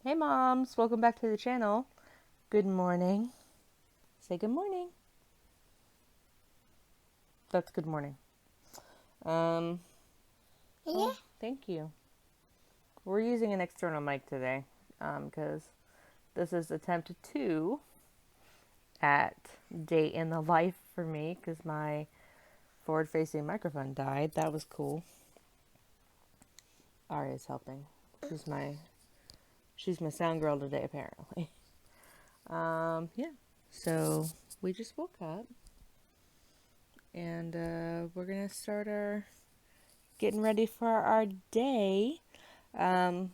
Hey moms, welcome back to the channel. Good morning. Say good morning. That's good morning. Um, Yeah. oh, thank you. We're using an external mic today because this is attempt 2 at day in the life for me because my forward-facing microphone died. That was cool. Aria's helping. She's my she's my sound girl today apparently. Yeah. So we just woke up and we're gonna start our getting ready for our day. Um,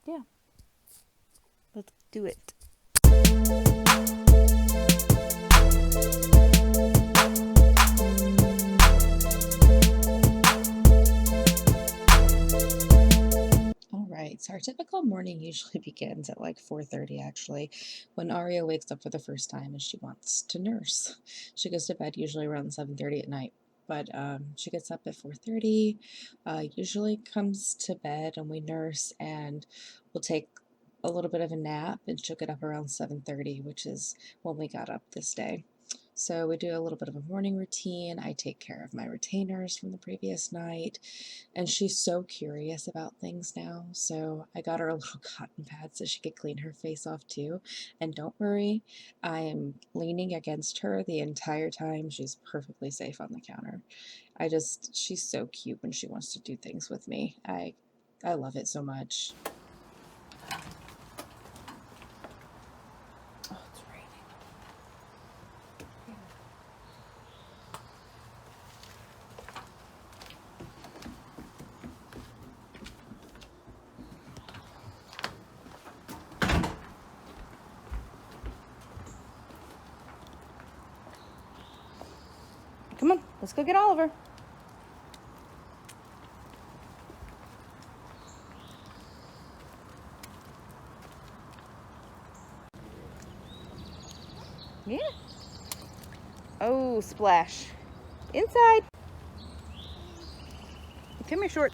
yeah, let's do it. All right. So our typical morning usually begins at like 4:30 actually, when Aria wakes up for the first time and she wants to nurse. She goes to bed usually around 7:30 at night, but she gets up at 4:30, usually comes to bed and we nurse and we'll take a little bit of a nap and she'll get up around 7:30, which is when we got up this day. So we do a little bit of a morning routine. I take care of my retainers from the previous night. And she's so curious about things now. So I got her a little cotton pad so she could clean her face off too. And don't worry, I am leaning against her the entire time. She's perfectly safe on the counter. She's so cute when she wants to do things with me. I love it so much. Oh, it's raining. Come on, let's go get Oliver. Yeah. Oh, splash. Inside. Come here, short.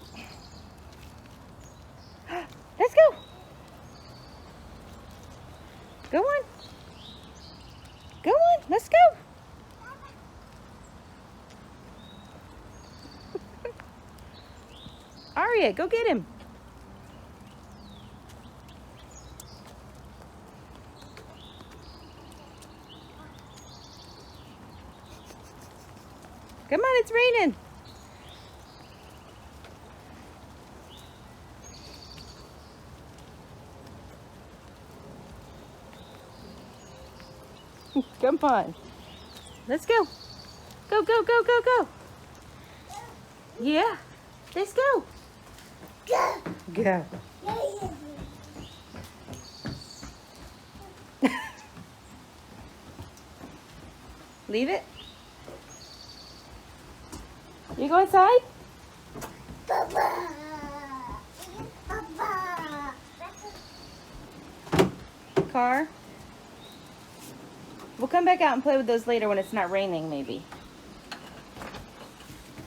Let's go. Go on. Go on. Let's go. Aria, go get him. Come on, it's raining. Come on. Let's go. Go, go, go, go, go. Yeah. Let's go. Go. Leave it. You go inside? Car. We'll come back out and play with those later when it's not raining, maybe.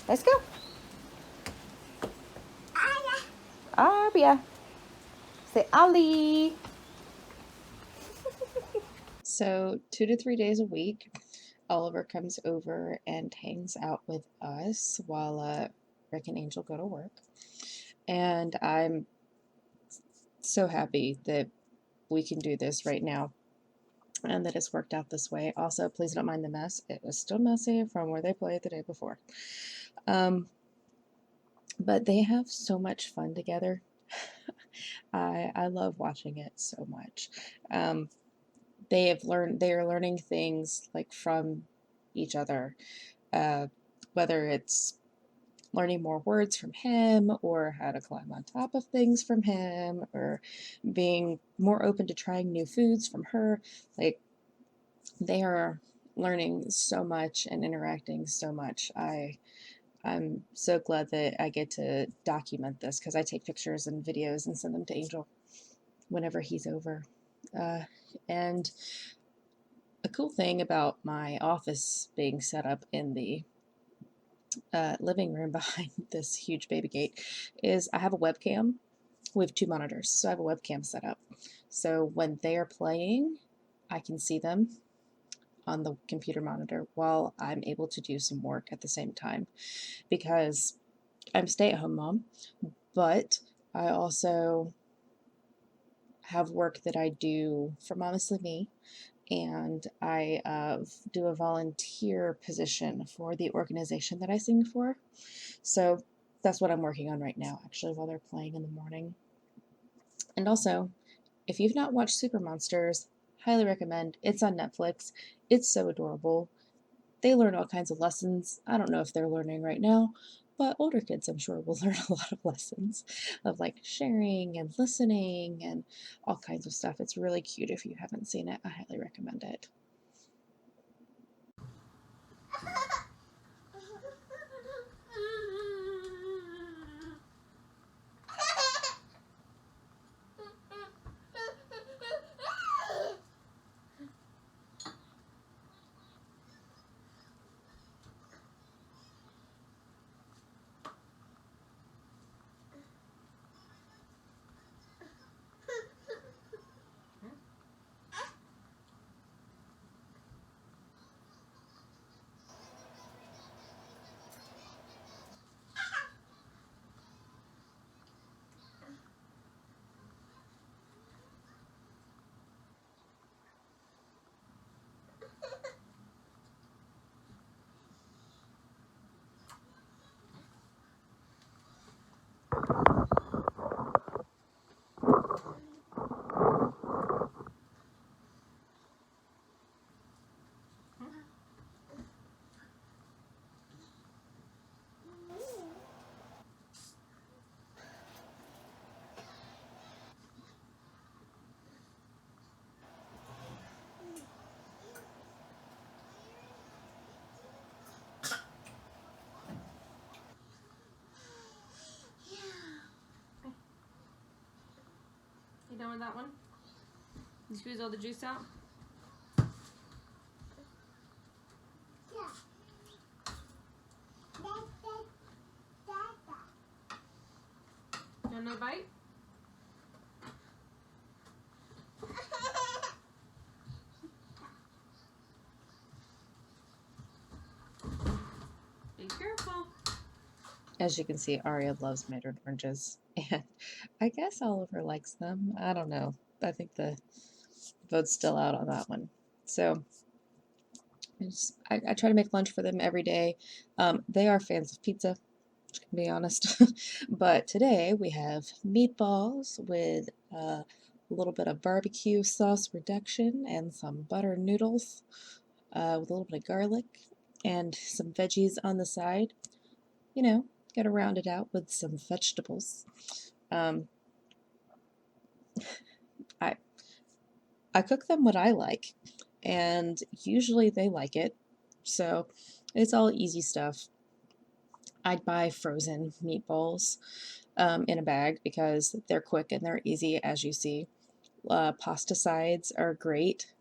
Let's go. Aria. Say Ali. So 2 to 3 days a week, Oliver comes over and hangs out with us while Rick and Angel go to work. And I'm so happy that we can do this right now and that it's worked out this way. Also, please don't mind the mess. It was still messy from where they played the day before. Um, but they have so much fun together. I love watching it so much. Um, they are learning things like from each other, uh, whether it's learning more words from him or how to climb on top of things from him or being more open to trying new foods from her. Like, they are learning so much and interacting so much. I'm so glad that I get to document this because I take pictures and videos and send them to Angel whenever he's over. Uh, and a cool thing about my office being set up in the living room behind this huge baby gate is I have a webcam We have 2 monitors, so I have a webcam set up. So when they are playing, I can see them on the computer monitor while I'm able to do some work at the same time, because I'm a stay-at-home mom, but I also have work that I do for Momestly Me, and I do a volunteer position for the organization that I sing for. So that's what I'm working on right now, actually, while they're playing in the morning. And also, if you've not watched Super Monsters, highly recommend. It's on Netflix. It's so adorable. They learn all kinds of lessons. I don't know if they're learning right now, but older kids, I'm sure, will learn a lot of lessons of like sharing and listening and all kinds of stuff. It's really cute. If you haven't seen it, I highly recommend it. You done with that one? You squeeze all the juice out? You want another bite? Be careful. As you can see, Aria loves mandarin oranges, and I guess Oliver likes them. I don't know. I think the vote's still out on that one. So I try to make lunch for them every day. They are fans of pizza, to be honest. But today we have meatballs with a little bit of barbecue sauce reduction and some butter noodles with a little bit of garlic and some veggies on the side. You know, gotta round it out with some vegetables. Um, I I cook them what I like, and usually they like it. So it's all easy stuff. I'd buy frozen meatballs in a bag because they're quick and they're easy, as you see. Pasta sides are great.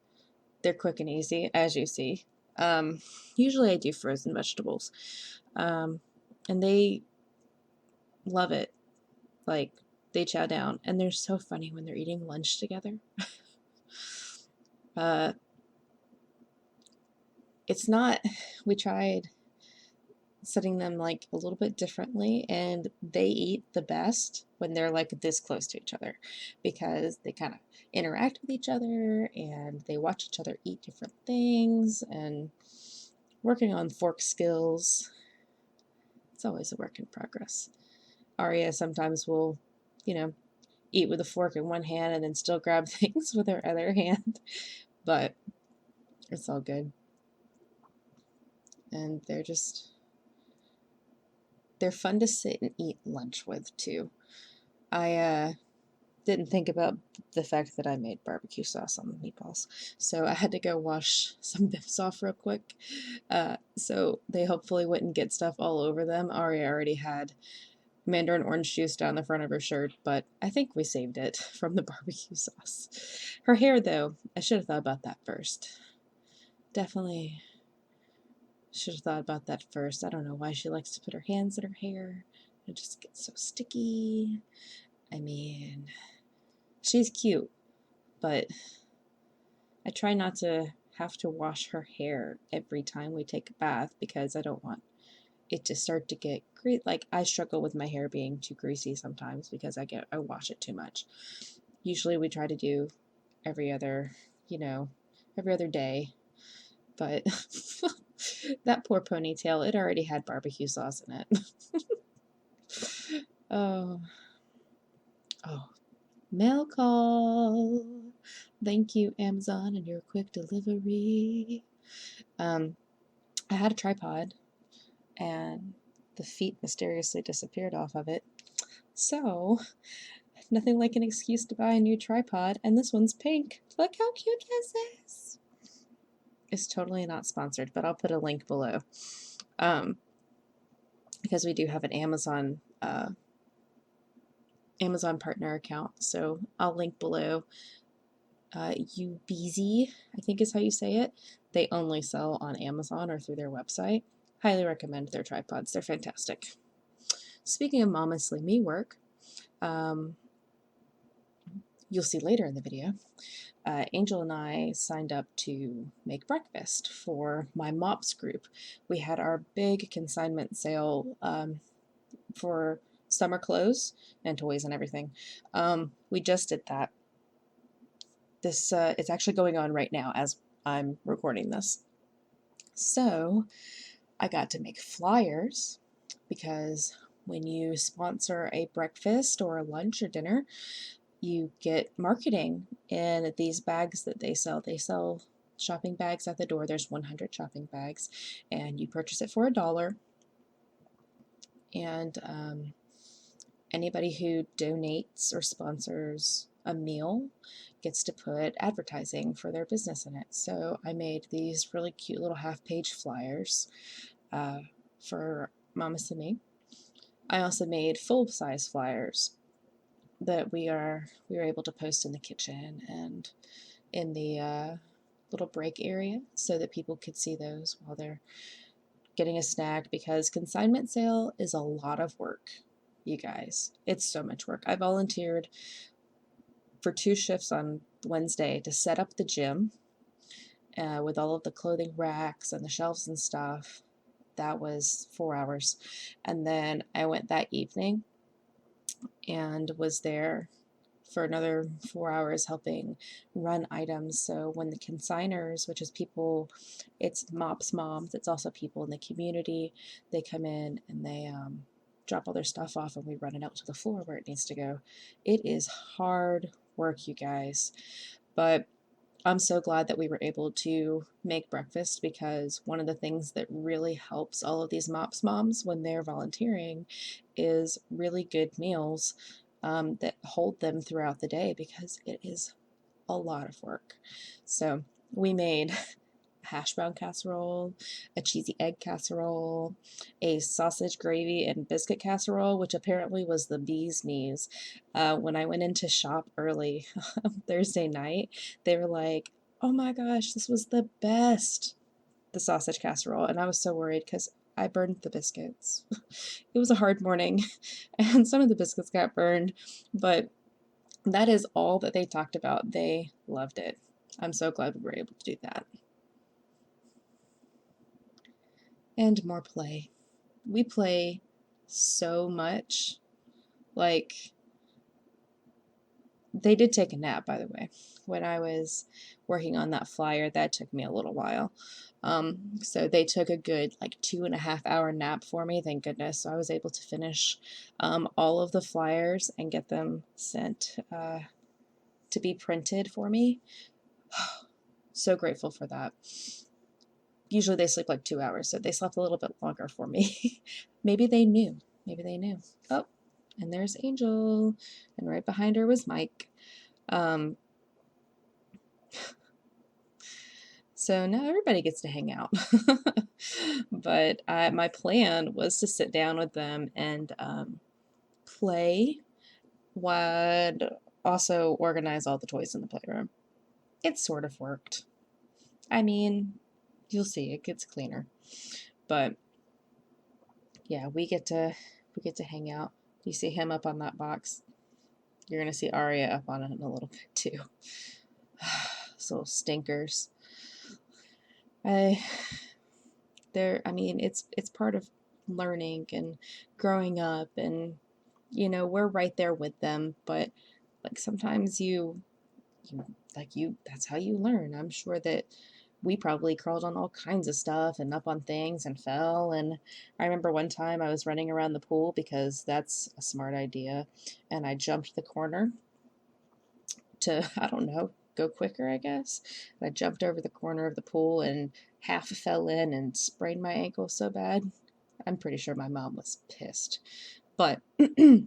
They're quick and easy, as you see. Um, Usually I do frozen vegetables. Um, and they love it. Like, they chow down. And they're so funny when they're eating lunch together. Uh, it's not, we tried setting them like a little bit differently, and they eat the best when they're like this close to each other because they kind of interact with each other and they watch each other eat different things and working on fork skills. It's always a work in progress. Aria sometimes will, you know, eat with a fork in one hand and then still grab things with her other hand, but it's all good. And they're fun to sit and eat lunch with too. I didn't think about the fact that I made barbecue sauce on the meatballs, so I had to go wash some of this off real quick, so they hopefully wouldn't get stuff all over them. Aria already had mandarin orange juice down the front of her shirt, but I think we saved it from the barbecue sauce. Her hair, though, I should have thought about that first. Definitely should have thought about that first. I don't know why she likes to put her hands in her hair. It just gets so sticky. I mean, she's cute, but I try not to have to wash her hair every time we take a bath because I don't want it to start to get great. Like, I struggle with my hair being too greasy sometimes because I wash it too much. Usually we try to do every other, you know, every other day, but that poor ponytail, it already had barbecue sauce in it. Oh, oh, mail call. Thank you, Amazon, and your quick delivery. I had a tripod and the feet mysteriously disappeared off of it. So, nothing like an excuse to buy a new tripod, and this one's pink. Look how cute is this? It's totally not sponsored, but I'll put a link below. Because we do have an Amazon partner account, so I'll link below. UBZ, I think is how you say it. They only sell on Amazon or through their website. Highly recommend their tripods. They're fantastic. Speaking of Momestly Me work, you'll see later in the video, Angel and I signed up to make breakfast for my MOPS group. We had our big consignment sale for summer clothes and toys and everything. We just did that. This it's actually going on right now as I'm recording this. So I got to make flyers because when you sponsor a breakfast or a lunch or dinner, you get marketing in these bags that they sell. They sell shopping bags at the door. There's 100 shopping bags, and you purchase it for $1. And anybody who donates or sponsors a meal gets to put advertising for their business in it. So I made these really cute little half-page flyers for Momestly Me. I also made full-size flyers that we were able to post in the kitchen and in the little break area so that people could see those while they're getting a snack, because consignment sale is a lot of work, you guys. It's so much work. I volunteered for 2 shifts on Wednesday to set up the gym with all of the clothing racks and the shelves and stuff. That was 4 hours. And then I went that evening and was there for another 4 hours helping run items. So when the consigners, which is people, it's MOPS moms, it's also people in the community, they come in and they drop all their stuff off and we run it out to the floor where it needs to go. It is hard work, you guys. But I'm so glad that we were able to make breakfast, because one of the things that really helps all of these MOPS moms when they're volunteering is really good meals that hold them throughout the day, because it is a lot of work. So we made hash brown casserole, a cheesy egg casserole, a sausage gravy and biscuit casserole, which apparently was the bee's knees. When I went in to shop early Thursday night, they were like, "Oh my gosh, this was the best, the sausage casserole." And I was so worried because I burned the biscuits. It was a hard morning, and some of the biscuits got burned, but that is all that they talked about. They loved it. I'm so glad we were able to do that. And more play. We play so much. Like, they did take a nap, by the way. When I was working on that flyer, that took me a little while. So they took a good like 2.5 hour nap for me, thank goodness. So I was able to finish all of the flyers and get them sent to be printed for me. So grateful for that. Usually they sleep like 2 hours, so they slept a little bit longer for me. Maybe they knew. Maybe they knew. Oh, and there's Angel, and right behind her was Mike. So now everybody gets to hang out. But my plan was to sit down with them and play, while also organize all the toys in the playroom. It sort of worked. I mean, you'll see, it gets cleaner. But yeah, we get to hang out. You see him up on that box. You're going to see Aria up on it in a little bit too. Those little stinkers. I mean, it's part of learning and growing up, and we're right there with them, but like sometimes that's how you learn. I'm sure that we probably crawled on all kinds of stuff and up on things and fell. And I remember one time I was running around the pool because that's a smart idea, and I jumped the corner to, I don't know, go quicker, I guess. And I jumped over the corner of the pool and half fell in and sprained my ankle so bad. I'm pretty sure my mom was pissed. But, you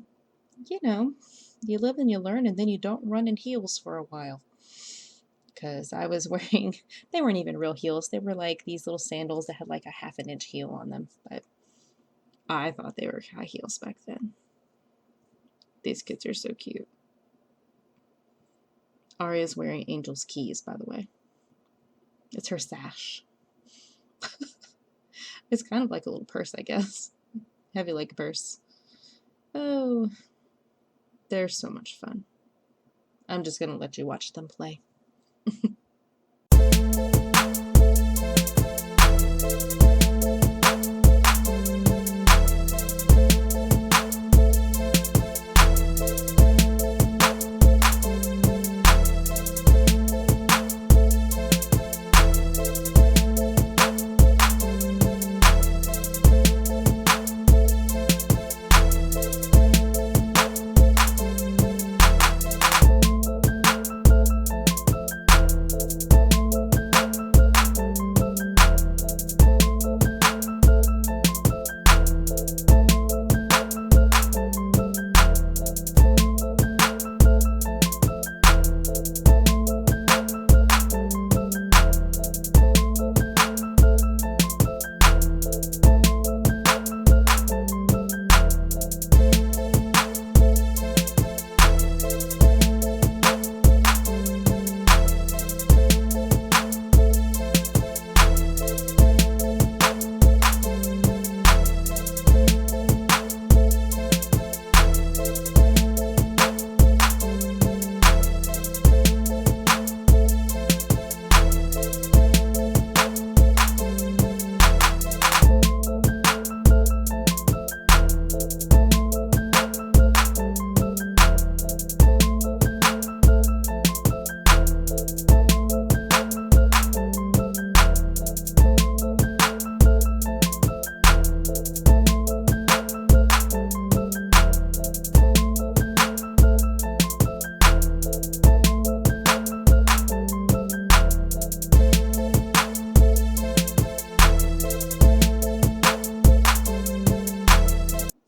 live and you learn, and then you don't run in heels for a while. Because I was wearing, they weren't even real heels. They were like these little sandals that had like a half an inch heel on them. But I thought they were high heels back then. These kids are so cute. Aria's wearing Angel's keys, by the way. It's her sash. It's kind of like a little purse, I guess. Heavy like a purse. Oh, they're so much fun. I'm just going to let you watch them play.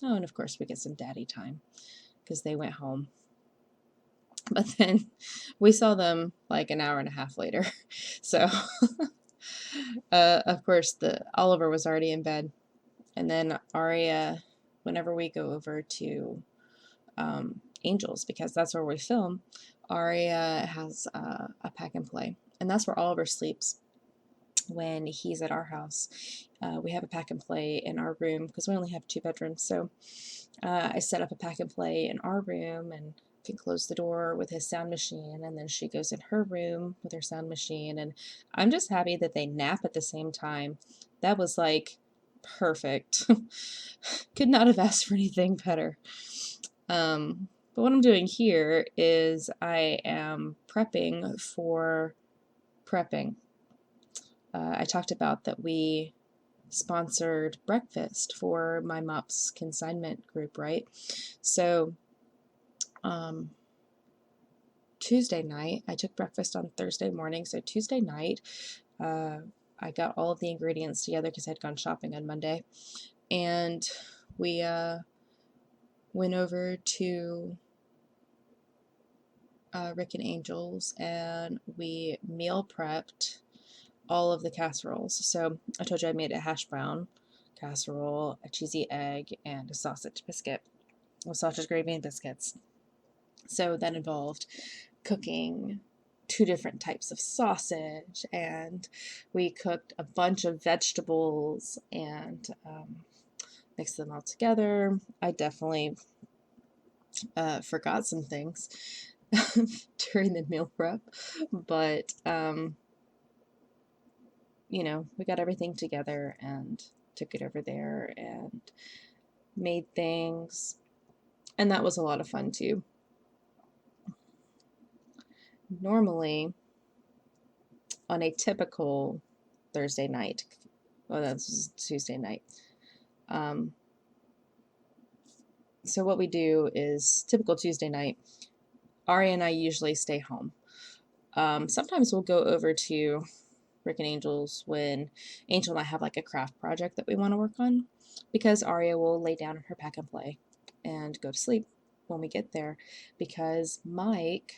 Oh, and of course we get some daddy time because they went home. But then we saw them like an hour and a half later. So, of course, the Oliver was already in bed. And then Aria, whenever we go over to Angels, because that's where we film, Aria has a pack and play. And that's where Oliver sleeps when he's at our house. We have a pack and play in our room because we only have 2 bedrooms. So I set up a pack and play in our room and can close the door with his sound machine, and then she goes in her room with her sound machine, and I'm just happy that they nap at the same time. That was like perfect. Could not have asked for anything better. But what I'm doing here is I am prepping for prepping. I talked about that we sponsored breakfast for my MOPS consignment group, right? So Tuesday night, I took breakfast on Thursday morning. So Tuesday night, I got all of the ingredients together because I'd gone shopping on Monday. And we went over to Rick and Angel's, and we meal prepped all of the casseroles. So I told you I made a hash brown casserole, a cheesy egg, and a sausage biscuit with sausage gravy and biscuits. So that involved cooking 2 different types of sausage, and we cooked a bunch of vegetables and mixed them all together. I definitely forgot some things during the meal prep, but you know, we got everything together and took it over there and made things, and that was a lot of fun too. Normally, on a typical Thursday night, well, that's Tuesday night. Um, so what we do is typical Tuesday night. Ari and I usually stay home. Sometimes we'll go over to Rick and Angel's when Angel and I have like a craft project that we want to work on, because Aria will lay down in her pack and play and go to sleep when we get there, because Mike,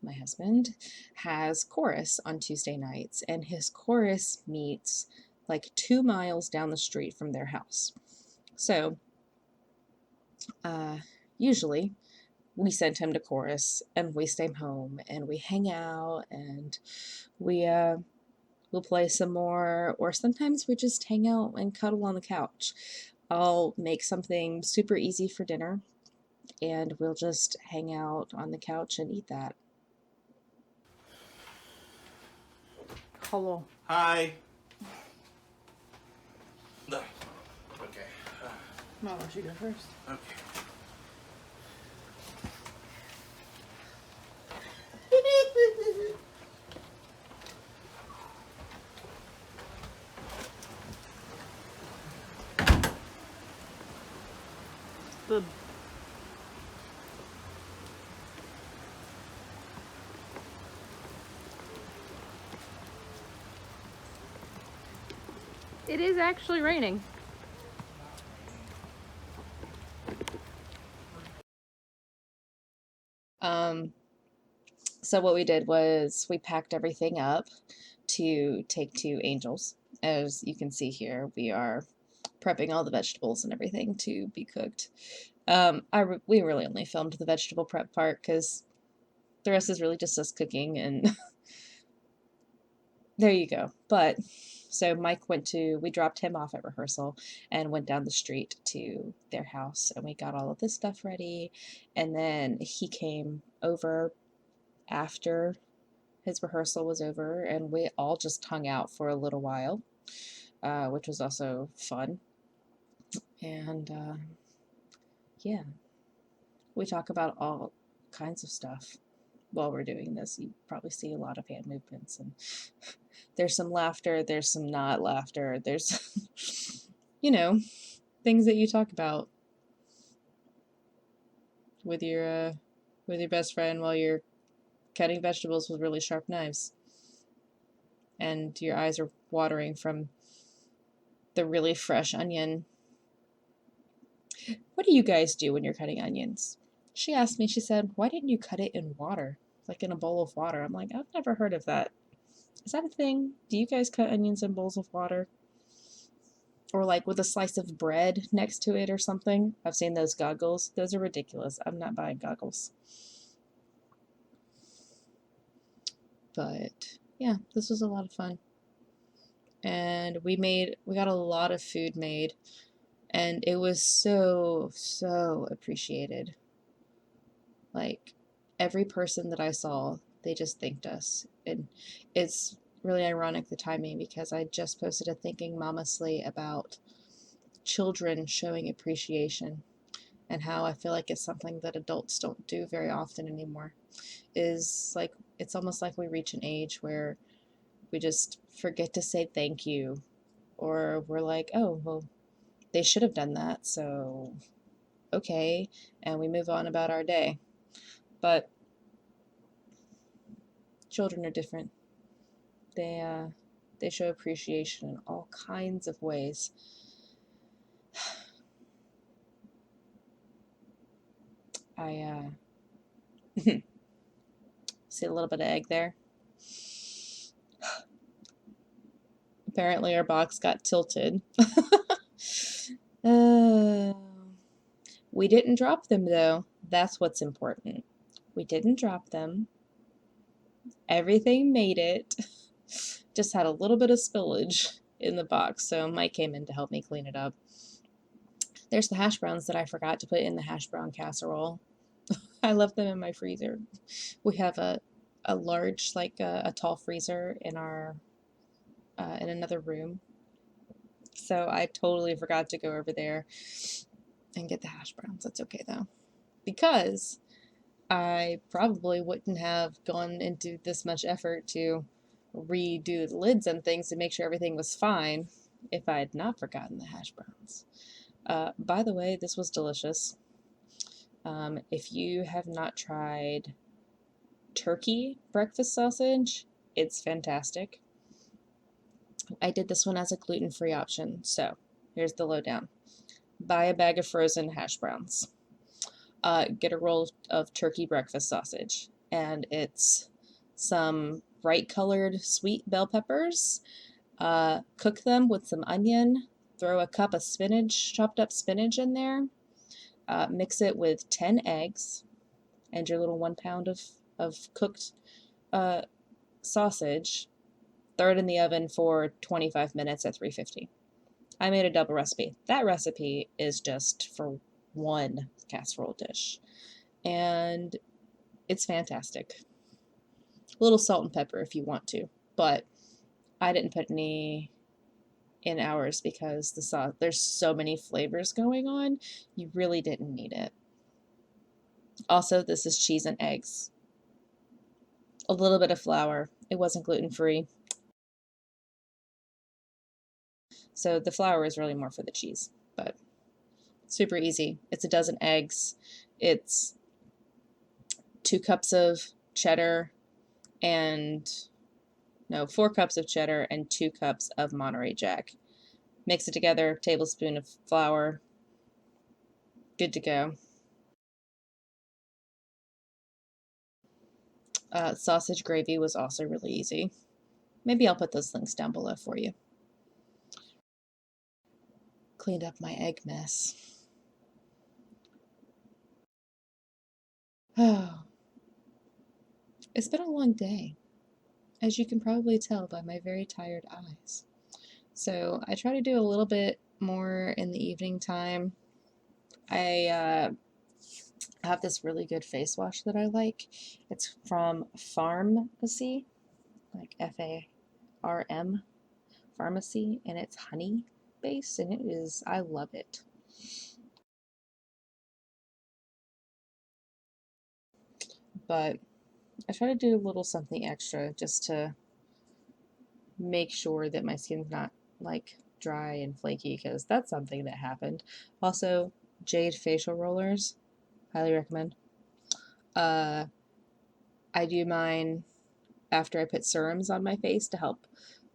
my husband, has chorus on Tuesday nights, and his chorus meets like 2 miles down the street from their house. So usually we send him to chorus and we stay home and we hang out and we'll play some more, or sometimes we just hang out and cuddle on the couch. I'll make something super easy for dinner and we'll just hang out on the couch and eat that. Hello. Hi. No. Okay. No, why don't you go first? Okay. The It is actually raining. So what we did was we packed everything up to take to Angel's. As you can see here, we are prepping all the vegetables and everything to be cooked. We really only filmed the vegetable prep part because the rest is really just us cooking, and there you go. But so Mike we dropped him off at rehearsal and went down the street to their house, and we got all of this stuff ready. And then he came over after his rehearsal was over, and we all just hung out for a little while, which was also fun. And yeah, we talk about all kinds of stuff while we're doing this. You probably see a lot of hand movements, and there's some laughter, there's some not laughter, there's, you know, things that you talk about with your best friend while you're cutting vegetables with really sharp knives, and your eyes are watering from the really fresh onion. What do you guys do when you're cutting onions? She asked me, she said, why didn't you cut it in water? Like in a bowl of water. I'm like, I've never heard of that. Is that a thing? Do you guys cut onions in bowls of water? Or like with a slice of bread next to it or something? I've seen those goggles. Those are ridiculous. I'm not buying goggles. But yeah, this was a lot of fun. And we got a lot of food made, and it was so appreciated. Like every person that I saw, they just thanked us. And it's really ironic, the timing, because I just posted a Thanking Momestly about children showing appreciation, and how I feel like it's something that adults don't do very often anymore. Is like, it's almost like we reach an age where we just forget to say thank you, or we're like, oh, well, they should have done that, so okay, and we move on about our day. But children are different. They show appreciation in all kinds of ways. I see a little bit of egg there. Apparently our box got tilted. uh, we didn't drop them though. That's what's important. We didn't drop them. Everything made it. Just had a little bit of spillage in the box, so Mike came in to help me clean it up. There's the hash browns that I forgot to put in the hash brown casserole. I left them in my freezer. We have a large, like a tall freezer in our in another room. So I totally forgot to go over there and get the hash browns. That's okay though, because I probably wouldn't have gone into this much effort to redo the lids and things to make sure everything was fine if I had not forgotten the hash browns. By the way, this was delicious. If you have not tried turkey breakfast sausage, it's fantastic. I did this one as a gluten-free option, so here's the lowdown. Buy a bag of frozen hash browns. Get a roll of turkey breakfast sausage, and it's some bright colored sweet bell peppers. Cook them with some onion. Throw a cup of spinach, chopped up spinach in there. Mix it with 10 eggs and your little 1 pound of cooked sausage. Throw it in the oven for 25 minutes at 350. I made a double recipe. That recipe is just for one casserole dish, and it's fantastic. A little salt and pepper if you want to, but I didn't put any in ours because the sauce, there's so many flavors going on, you really didn't need it. Also, this is cheese and eggs. A little bit of flour. It wasn't gluten-free, so the flour is really more for the cheese, but super easy. It's a dozen eggs. It's 2 cups of cheddar and no, 4 cups of cheddar and 2 cups of Monterey Jack. Mix it together, tablespoon of flour. Good to go. Sausage gravy was also really easy. Maybe I'll put those links down below for you. Cleaned up my egg mess. Oh, it's been a long day, as you can probably tell by my very tired eyes. So I try to do a little bit more in the evening time. I have this really good face wash that I like. It's from Pharmacy, like Farm Pharmacy, and it's honey based, and it is, I love it. But I try to do a little something extra just to make sure that my skin's not like dry and flaky, because that's something that happened. Also, Jade facial rollers, highly recommend. I do mine after I put serums on my face to help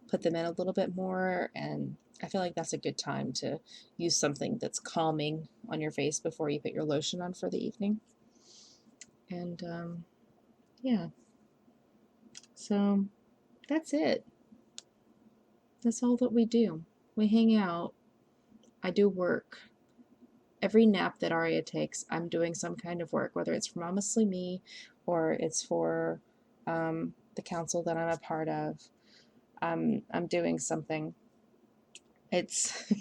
put them in a little bit more, and I feel like that's a good time to use something that's calming on your face before you put your lotion on for the evening. And yeah, so that's it. That's all that we do. We hang out. I do work. Every nap that Aria takes, I'm doing some kind of work, whether it's for Momestly Me or it's for the council that I'm a part of. I'm doing something. It's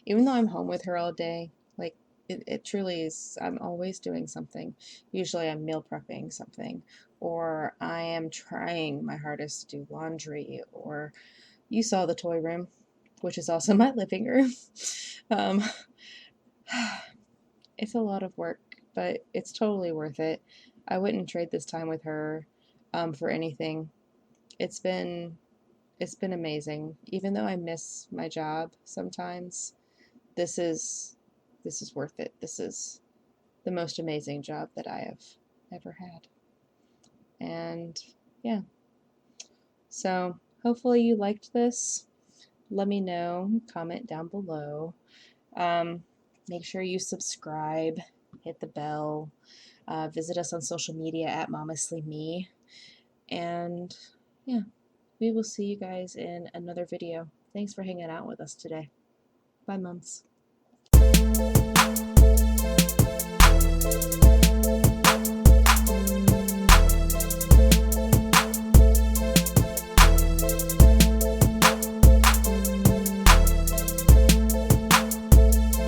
even though I'm home with her all day, like it truly is. I'm always doing something. Usually, I'm meal prepping something, or I am trying my hardest to do laundry, or you saw the toy room, which is also my living room. Um, it's a lot of work, but it's totally worth it. I wouldn't trade this time with her for anything. It's been it's been amazing. Even though I miss my job sometimes, this is worth it. This is the most amazing job that I have ever had. And yeah. So, hopefully you liked this. Let me know, comment down below. Um, Make sure you subscribe, hit the bell, visit us on social media at Momestly Me, and yeah, we will see you guys in another video. Thanks for hanging out with us today. Bye, moms.